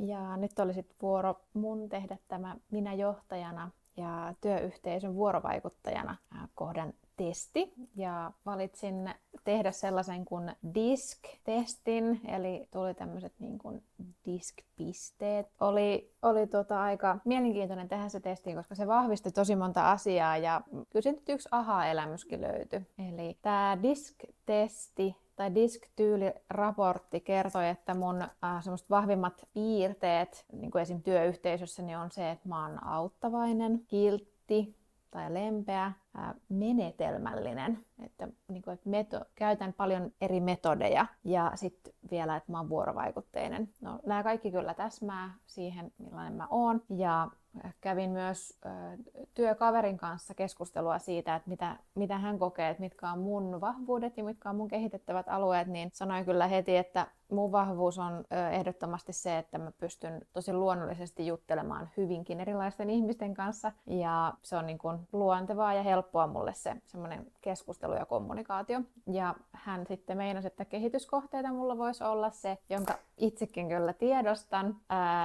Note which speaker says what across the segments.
Speaker 1: Ja nyt oli sitten vuoro mun tehdä tämä minä johtajana ja työyhteisön vuorovaikuttajana kohdan testi. Ja valitsin tehdä sellaisen kuin DISC-testin, eli tuli tämmöiset niin kuin DISC-pisteet. Oli aika mielenkiintoinen tehdä se testi, koska se vahvisti tosi monta asiaa ja kyllä siitä yksi aha-elämyskin löytyi. Eli tämä DISC-testi tai DISC-tyyliraportti kertoi, että mun semmoiset vahvimmat piirteet, niin kuin esim. Työyhteisössä, niin on se, että mä oon auttavainen, kiltti tai lempeä, menetelmällinen, että, niin kuin, että käytän paljon eri metodeja ja sitten vielä, että mä oon vuorovaikutteinen. No, nämä kaikki kyllä täsmää siihen, millainen mä oon ja kävin myös työkaverin kanssa keskustelua siitä, että mitä hän kokee, että mitkä on mun vahvuudet ja mitkä on mun kehitettävät alueet, niin sanoin kyllä heti, että mun vahvuus on ehdottomasti se, että mä pystyn tosi luonnollisesti juttelemaan hyvinkin erilaisten ihmisten kanssa ja se on niin kuin luontevaa ja helppoa mulle se semmoinen keskustelu ja kommunikaatio. Ja hän sitten meinasi, että kehityskohteita mulla voisi olla se, jonka itsekin kyllä tiedostan,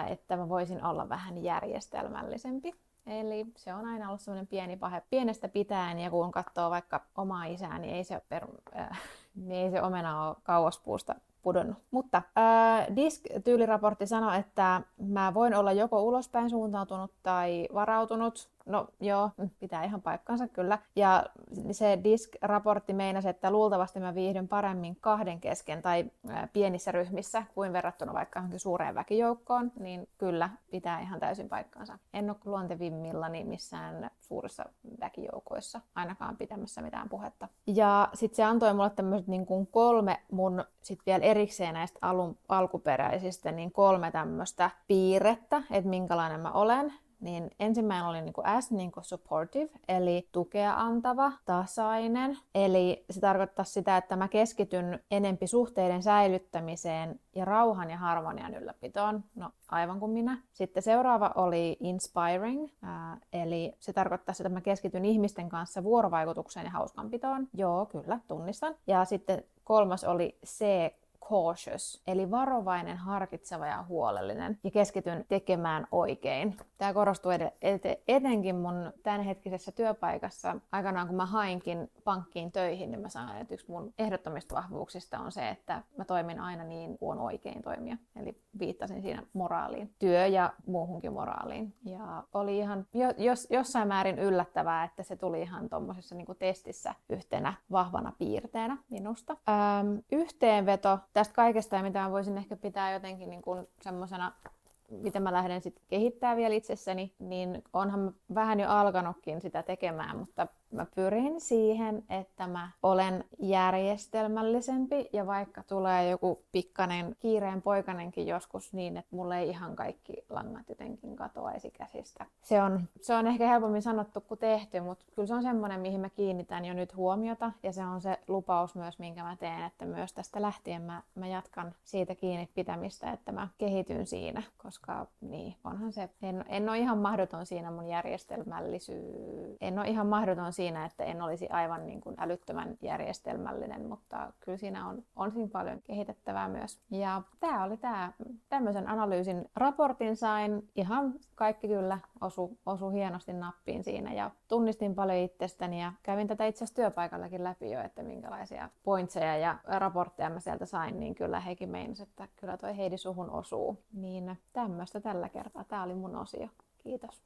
Speaker 1: että mä voisin olla vähän järjestelmällisempi. Eli se on aina ollut semmoinen pieni pahe pienestä pitäen, ja kun katsoo vaikka omaa isää, niin ei se omena ole kauas puusta pudonnut. Mutta DISC-tyyliraportti sanoi, että mä voin olla joko ulospäin suuntautunut tai varautunut. No joo, pitää ihan paikkansa kyllä. Ja se DISC-raportti meinasi, että luultavasti mä viihdyn paremmin kahden kesken tai pienissä ryhmissä kuin verrattuna vaikka johonkin suureen väkijoukkoon, niin kyllä pitää ihan täysin paikkansa. En ole luontevimmillani missään suurissa väkijoukoissa, ainakaan pitämässä mitään puhetta. Ja sitten se antoi mulle tämmöiset niin kuin 3 mun sitten vielä erikseen näistä alkuperäisistä, niin 3 tämmöistä piirrettä, että minkälainen mä olen. Niin ensimmäinen oli niinku S, niinku supportive, eli tukea antava, tasainen. Eli se tarkoittaa sitä, että mä keskityn enempi suhteiden säilyttämiseen ja rauhan ja harmonian ylläpitoon. No, aivan kuin minä. Sitten seuraava oli inspiring, eli se tarkoittaa sitä, että mä keskityn ihmisten kanssa vuorovaikutukseen ja hauskanpitoon. Joo, kyllä, tunnistan. Ja sitten 3 oli C, cautious, eli varovainen, harkitseva ja huolellinen, ja keskityn tekemään oikein. Tämä korostuu etenkin mun tämänhetkisessä työpaikassa. Aikanaan kun mä hainkin pankkiin töihin, niin mä sanoin, että yksi mun ehdottomista vahvuuksista on se, että mä toimin aina niin kuin on oikein toimia. Eli viittasin siinä moraaliin, työ- ja muuhunkin moraaliin. Ja oli ihan jossain määrin yllättävää, että se tuli ihan tuommoisessa niin kuin testissä yhtenä vahvana piirteenä minusta. Yhteenveto tästä kaikesta, ja mitä mä voisin ehkä pitää jotenkin niin kuin semmosena, mitä mä lähden sitten kehittämään vielä itsessäni, niin onhan mä vähän jo alkanutkin sitä tekemään, mutta mä pyrin siihen, että mä olen järjestelmällisempi ja vaikka tulee joku pikkainen kiireen poikanenkin joskus niin, että mulle ei ihan kaikki langat jotenkin katoaisi käsistä. Se on ehkä helpommin sanottu kuin tehty, mutta kyllä se on semmoinen, mihin mä kiinnitän jo nyt huomiota ja se on se lupaus myös, minkä mä teen, että myös tästä lähtien mä jatkan siitä kiinni pitämistä, että mä kehityn siinä, koska niin, onhan se, en ole ihan mahdoton siinä mun en ole ihan mahdoton siinä, että en olisi aivan niin kuin älyttömän järjestelmällinen, mutta kyllä siinä on siinä paljon kehitettävää myös. Ja tämä oli tämmöisen analyysin raportin sain, ihan kaikki kyllä osu hienosti nappiin siinä ja tunnistin paljon itsestäni ja kävin tätä itse asiassa työpaikallakin läpi jo, että minkälaisia pointseja ja raportteja mä sieltä sain, niin kyllä hekin meinasivat, että kyllä toi Heidi suhun osuu. Niin tämmöistä tällä kertaa. Tämä oli mun osio. Kiitos.